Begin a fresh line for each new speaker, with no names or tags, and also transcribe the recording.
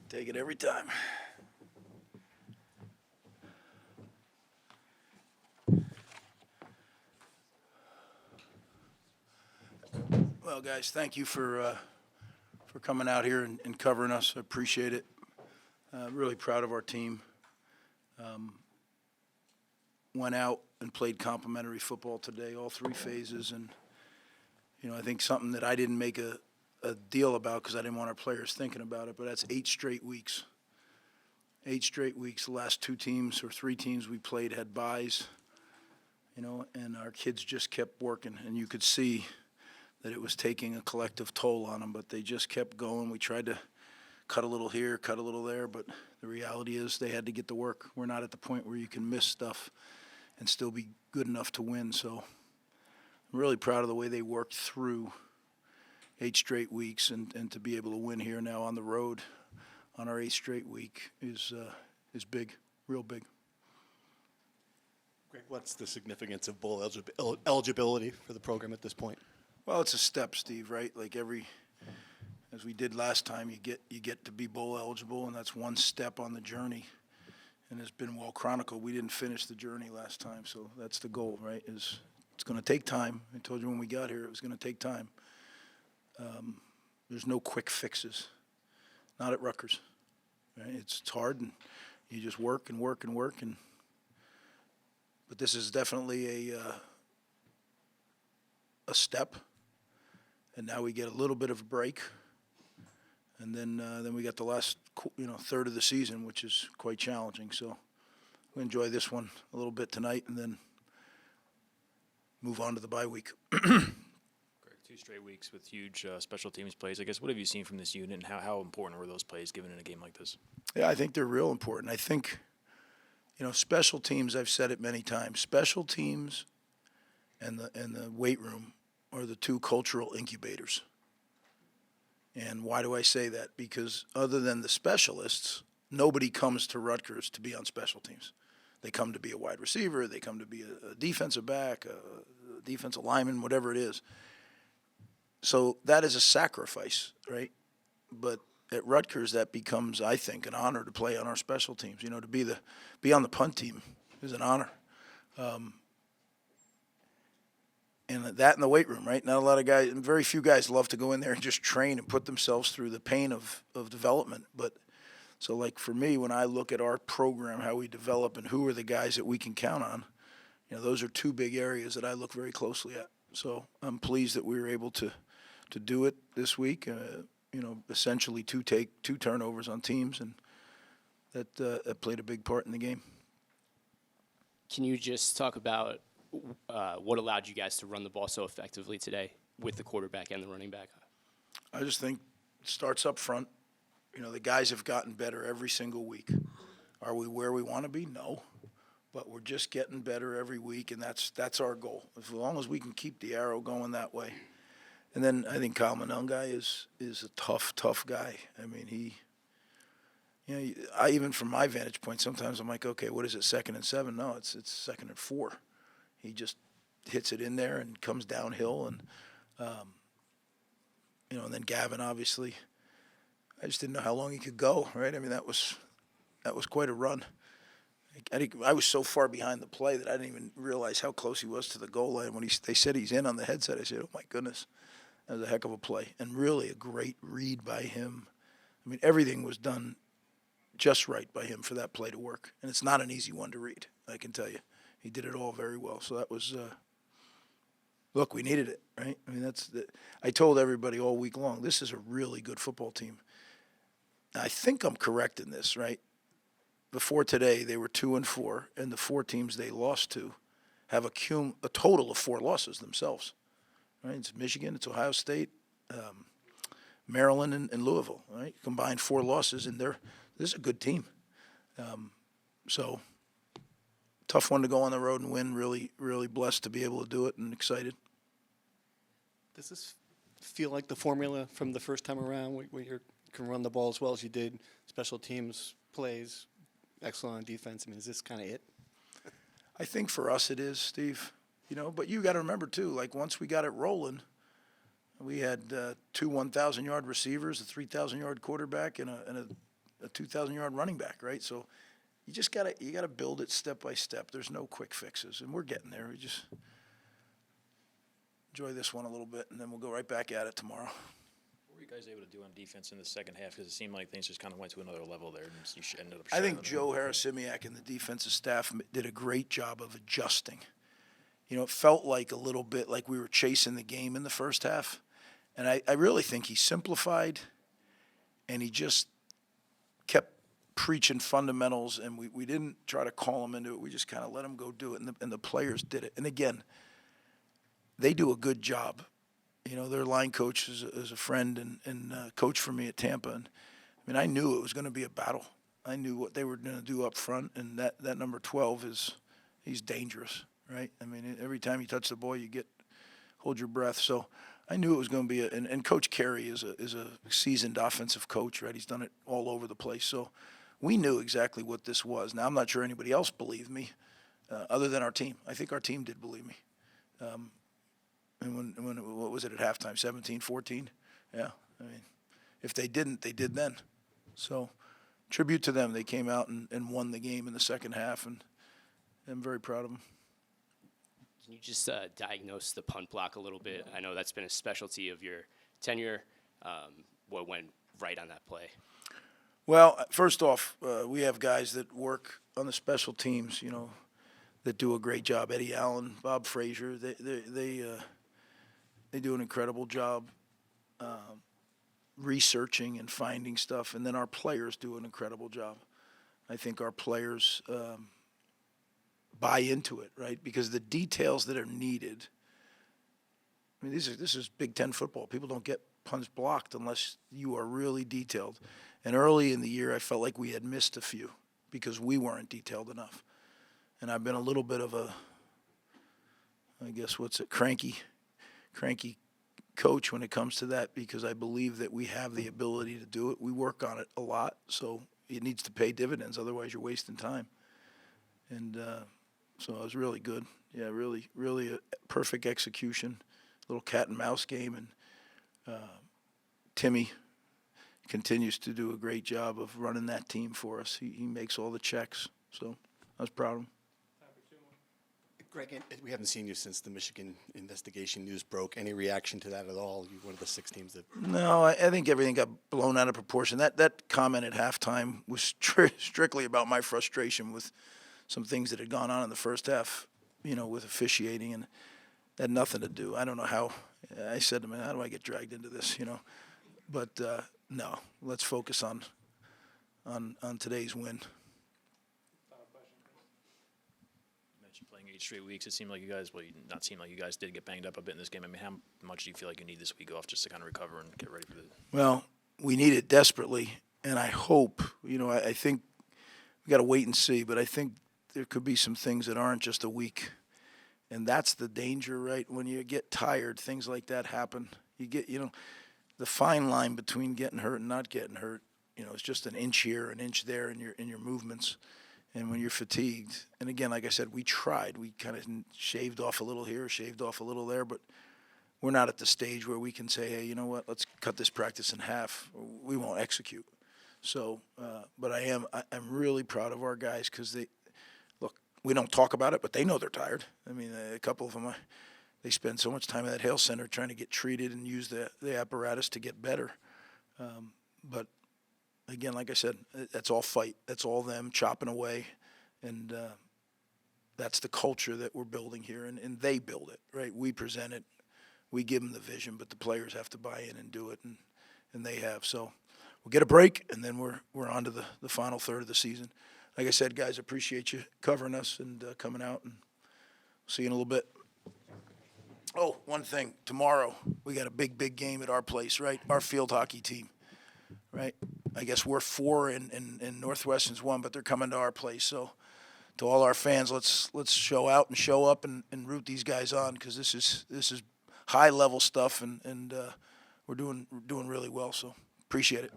Take it every time. Well, guys, thank you for coming out here and covering us. I appreciate it. Really proud of our team. Went out and played complimentary football today, all three phases, and I think something that I didn't make a deal about because I didn't want our players thinking about it, but that's 8 straight weeks. 8 straight weeks. The last 2 teams or 3 teams we played had byes, and our kids just kept working, and you could see that it was taking a collective toll on them, but they just kept going. We tried to cut a little here, cut a little there, but the reality is they had to get to work. We're not at the point where you can miss stuff and still be good enough to win, so I'm really proud of the way they worked through 8 straight weeks, and to be able to win here now on the road on our 8th straight week is big, real big.
Greg, what's the significance of bowl eligibility for the program at this point?
Well, it's a step, Steve, right? Like as we did last time, you get to be bowl eligible, and that's one step on the journey. And it's been well chronicled. We didn't finish the journey last time, so that's the goal, right? It's going to take time. I told you when we got here it was going to take time. There's no quick fixes, not at Rutgers. Right? It's hard, and you just work and work and work. But this is definitely a step. And now we get a little bit of a break, and then we got the last third of the season, which is quite challenging. So we enjoy this one a little bit tonight, and then move on to the bye week.
Greg, 2 straight weeks with huge special teams plays. I guess what have you seen from this unit, and how important were those plays given in a game like this?
Yeah, I think they're real important. I think special teams. I've said it many times. Special teams and the weight room are the 2 cultural incubators. And why do I say that? Because other than the specialists, nobody comes to Rutgers to be on special teams. They come to be a wide receiver, they come to be a defensive back, a defensive lineman, whatever it is. So that is a sacrifice, right? But at Rutgers, that becomes, I think, an honor to play on our special teams. To be on the punt team is an honor. And that in the weight room, right? Not a lot of guys, very few guys love to go in there and just train and put themselves through the pain of development. But so like for me, when I look at our program, how we develop and who are the guys that we can count on, those are 2 big areas that I look very closely at. So I'm pleased that we were able to do it this week. Essentially 2 turnovers on teams, and that played a big part in the game.
Can you just talk about what allowed you guys to run the ball so effectively today with the quarterback and the running back?
I just think it starts up front. The guys have gotten better every single week. Are we where we want to be? No. But we're just getting better every week, and that's our goal. As long as we can keep the arrow going that way. And then I think Kyle Monungai is a tough guy. I mean, I even from my vantage point, sometimes I'm like, okay, what is it, 2nd and 7? No, it's 2nd and 4. He just hits it in there and comes downhill, and and then Gavin, obviously, I just didn't know how long he could go. Right? I mean, that was quite a run. I was so far behind the play that I didn't even realize how close he was to the goal line. When they said he's in on the headset, I said, "Oh my goodness, that was a heck of a play," and really a great read by him. I mean, everything was done just right by him for that play to work, and it's not an easy one to read. I can tell you. He did it all very well. So that was, look, we needed it, right? I mean, I told everybody all week long, this is a really good football team. Now, I think I'm correct in this, right? Before today, they were 2-4, and the 4 teams they lost to have a total of 4 losses themselves, right? It's Michigan, it's Ohio State, Maryland, and Louisville, right? Combined 4 losses, and this is a good team. So tough one to go on the road and win. Really, really blessed to be able to do it and excited.
Does this feel like the formula from the first time around where you can run the ball as well as you did, special teams, plays, excellent on defense? I mean, is this kind of it?
I think for us it is, Steve. But you got to remember, too, like once we got it rolling, we had 2 1,000-yard receivers, a 3,000-yard quarterback, and a a 2,000-yard running back, right? So you just gotta build it step by step. There's no quick fixes, and we're getting there. We just enjoy this one a little bit, and then we'll go right back at it tomorrow.
What were you guys able to do on defense in the second half? Because it seemed like things just kind of went to another level there, and you ended up.
I think Joe Harasimiak and the defensive staff did a great job of adjusting. You know, it felt like a little bit like we were chasing the game in the first half. And I really think he simplified, and he just kept preaching fundamentals, and we didn't try to call him into it. We just kind of let him go do it, and the players did it. And again, they do a good job. You know, their line coach is a friend and coach for me at Tampa. And, I mean, I knew it was going to be a battle. I knew what they were going to do up front, and that number 12 he's dangerous, right? I mean, every time you touch the ball, you hold your breath. So I knew it was going to be and Coach Carey is a seasoned offensive coach, right? He's done it all over the place. So we knew exactly what this was. Now, I'm not sure anybody else believed me other than our team. I think our team did believe me. And what was it at halftime, 17-14? Yeah, I mean, if they didn't, they did then. So tribute to them. They came out and won the game in the second half, and I'm very proud of them.
Can you just diagnose the punt block a little bit? I know that's been a specialty of your tenure. What went right on that play?
Well, first off, we have guys that work on the special teams, you know, that do a great job. Eddie Allen, Bob Frazier, they do an incredible job researching and finding stuff, and then our players do an incredible job. I think our players buy into it, right? Because the details that are needed. I mean, this is Big Ten football. People don't get punts blocked unless you are really detailed. And early in the year, I felt like we had missed a few because we weren't detailed enough. And I've been a little bit of a, I guess, cranky coach when it comes to that, because I believe that we have the ability to do it. We work on it a lot, so it needs to pay dividends. Otherwise, you're wasting time. And so it was really good. Yeah, really, really a perfect execution, little cat and mouse game. And Timmy continues to do a great job of running that team for us. He makes all the checks, so I was proud of him.
Greg, we haven't seen you since the Michigan investigation news broke. Any reaction to that at all? You're one of the 6 teams that.
No, I think everything got blown out of proportion. That comment at halftime was strictly about my frustration with some things that had gone on in the first half, you know, with officiating, and that had nothing to do. I don't know how. I said to him, how do I get dragged into this, you know? But no, let's focus on today's win.
Playing 8 straight weeks, it seemed like you guys, not seemed like you guys did get banged up a bit in this game. I mean, how much do you feel like you need this week off just to kind of recover and get ready for the?
Well, we need it desperately, and I hope, you know, I think we got to wait and see, but I think there could be some things that aren't just a week, and that's the danger, right? When you get tired, things like that happen. You get, you know, the fine line between getting hurt and not getting hurt, you know, it's just an inch here, an inch there in your movements. And when you're fatigued, and again, like I said, we tried. We kind of shaved off a little here, shaved off a little there, but we're not at the stage where we can say, hey, you know what, let's cut this practice in half. We won't execute. So, but I'm really proud of our guys because we don't talk about it, but they know they're tired. I mean, a couple of them, they spend so much time at that Hale Center trying to get treated and use the apparatus to get better. But again, like I said, that's all fight. That's all them chopping away. And that's the culture that we're building here. And they build it, right? We present it. We give them the vision, but the players have to buy in and do it, and they have. So we'll get a break, and then we're on to the final third of the season. Like I said, guys, appreciate you covering us and coming out, and see you in a little bit. Oh, one thing. Tomorrow, we got a big game at our place, right? Our field hockey team. Right, I guess we're 4 and Northwestern's 1, but they're coming to our place. So, to all our fans, let's show out and show up and root these guys on, because this is high level stuff, and we're doing really well. So appreciate it.